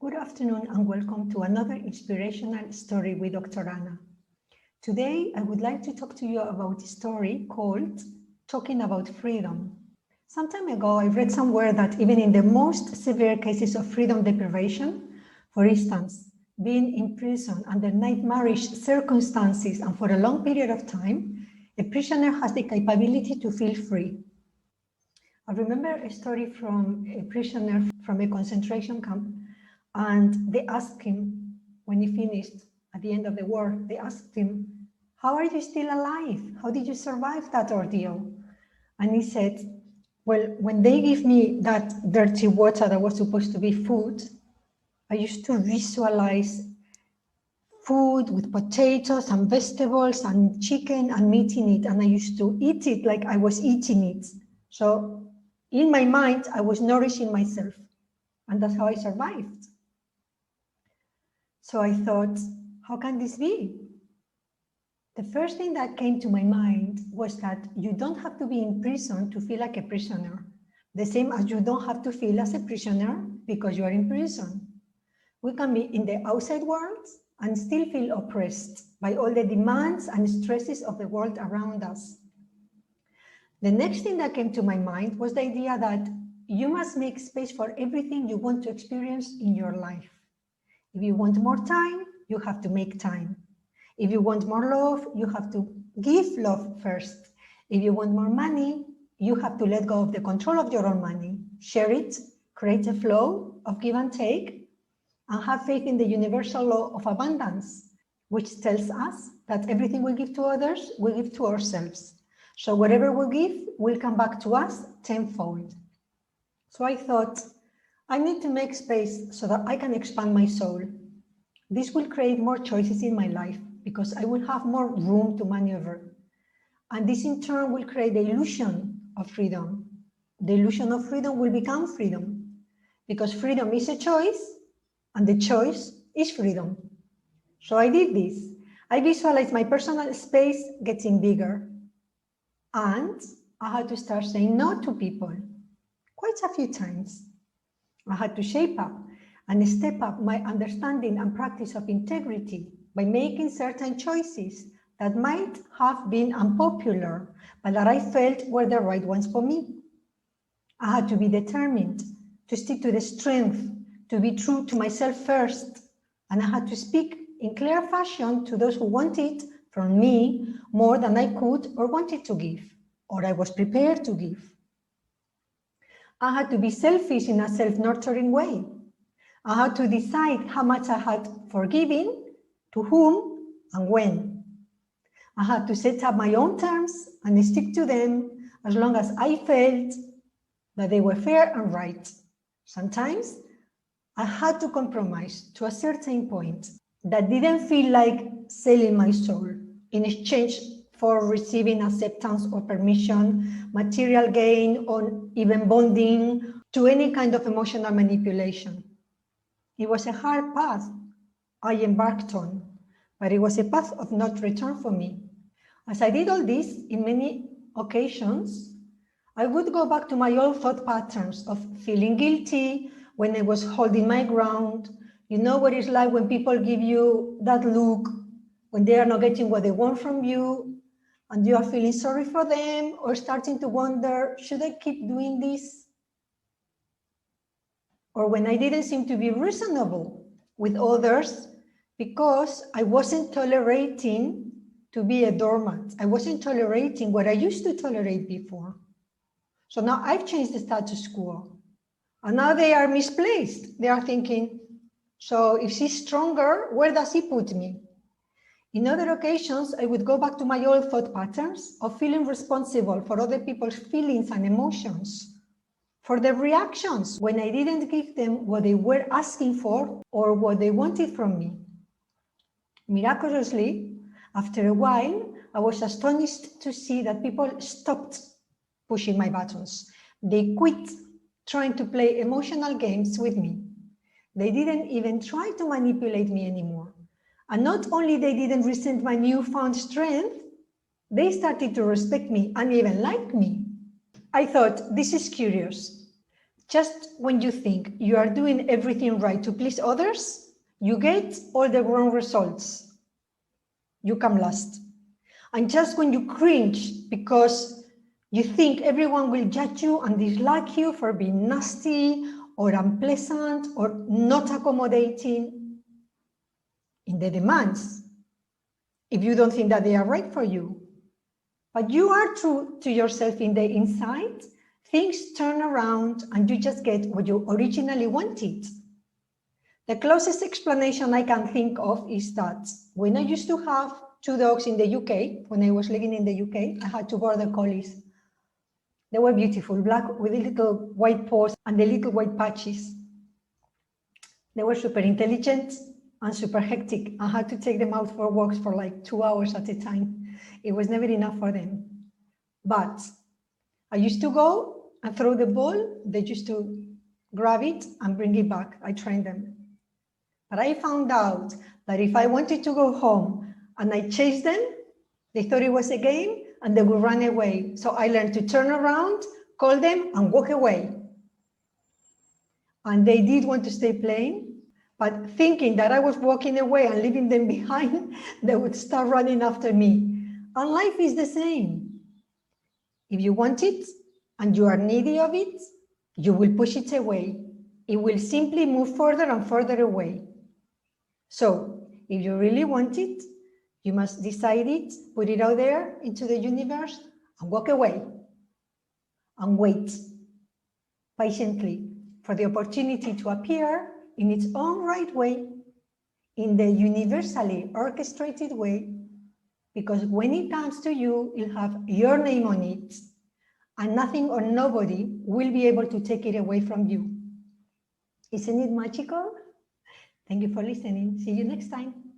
Good afternoon and welcome to another inspirational story with Dr. Anna. Today, I would like to talk to you about a story called Talking About Freedom. Some time ago, I read somewhere that even in the most severe cases of freedom deprivation, for instance, being in prison under nightmarish circumstances and for a long period of time, a prisoner has the capability to feel free. I remember a story from a prisoner from a concentration camp, and they asked him, when he finished at the end of the war, they asked him, "How are you still alive? How did you survive that ordeal?" And he said, "Well, when they give me that dirty water that was supposed to be food, I used to visualize food with potatoes and vegetables and chicken and meat in it, and I used to eat it like I was eating it. So in my mind, I was nourishing myself, and that's how I survived." So I thought, how can this be? The first thing that came to my mind was that you don't have to be in prison to feel like a prisoner, the same as you don't have to feel as a prisoner because you are in prison. We can be in the outside world and still feel oppressed by all the demands and stresses of the world around us. The next thing that came to my mind was the idea that you must make space for everything you want to experience in your life. If you want more time, you have to make time. If you want more love, you have to give love first. If you want more money, you have to let go of the control of your own money, share it, create a flow of give and take, and have faith in the universal law of abundance, which tells us that everything we give to others, we give to ourselves. So whatever we give will come back to us tenfold. So I thought, I need to make space so that I can expand my soul. This will create more choices in my life because I will have more room to maneuver. And this in turn will create the illusion of freedom. The illusion of freedom will become freedom because freedom is a choice and the choice is freedom. So I did this. I visualized my personal space getting bigger, and I had to start saying no to people quite a few times. I had to shape up and step up my understanding and practice of integrity by making certain choices that might have been unpopular, but that I felt were the right ones for me. I had to be determined to stick to the strength, to be true to myself first, and I had to speak in clear fashion to those who wanted from me more than I could or wanted to give, or I was prepared to give. I had to be selfish in a self-nurturing way. I had to decide how much I had forgiven, to whom, and when. I had to set up my own terms and stick to them as long as I felt that they were fair and right. Sometimes I had to compromise to a certain point that didn't feel like selling my soul in exchange for receiving acceptance or permission, material gain, or even bonding to any kind of emotional manipulation. It was a hard path I embarked on, but it was a path of not return for me. As I did all this, in many occasions, I would go back to my old thought patterns of feeling guilty when I was holding my ground. You know what it's like when people give you that look, when they are not getting what they want from you, and you are feeling sorry for them or starting to wonder, should I keep doing this? Or when I didn't seem to be reasonable with others because I wasn't tolerating to be a doormat. I wasn't tolerating what I used to tolerate before. So now I've changed the status quo. And now they are misplaced. They are thinking, so if she's stronger, where does he put me? In other occasions, I would go back to my old thought patterns of feeling responsible for other people's feelings and emotions, for their reactions when I didn't give them what they were asking for or what they wanted from me. Miraculously, after a while, I was astonished to see that people stopped pushing my buttons. They quit trying to play emotional games with me. They didn't even try to manipulate me anymore. And not only they didn't resent my newfound strength, they started to respect me and even like me. I thought, this is curious. Just when you think you are doing everything right to please others, you get all the wrong results. You come last. And just when you cringe because you think everyone will judge you and dislike you for being nasty or unpleasant or not accommodating in the demands, if you don't think that they are right for you, but you are true to yourself in the inside, things turn around and you just get what you originally wanted. The closest explanation I can think of is that when I used to have 2 dogs in the UK, when I was living in the UK, I had 2 border collies. They were beautiful, black with little white paws and the little white patches. They were super intelligent and super hectic. I had to take them out for walks for like 2 hours at a time. It was never enough for them. But I used to go and throw the ball. They used to grab it and bring it back. I trained them. But I found out that if I wanted to go home and I chased them, they thought it was a game and they would run away. So I learned to turn around, call them and walk away. And they did want to stay playing, but thinking that I was walking away and leaving them behind, they would start running after me. And life is the same. If you want it and you are needy of it, you will push it away. It will simply move further and further away. So if you really want it, you must decide it, put it out there into the universe and walk away and wait patiently for the opportunity to appear in its own right way, in the universally orchestrated way, because when it comes to you, you'll have your name on it and nothing or nobody will be able to take it away from you. Isn't it magical? Thank you for listening. See you next time.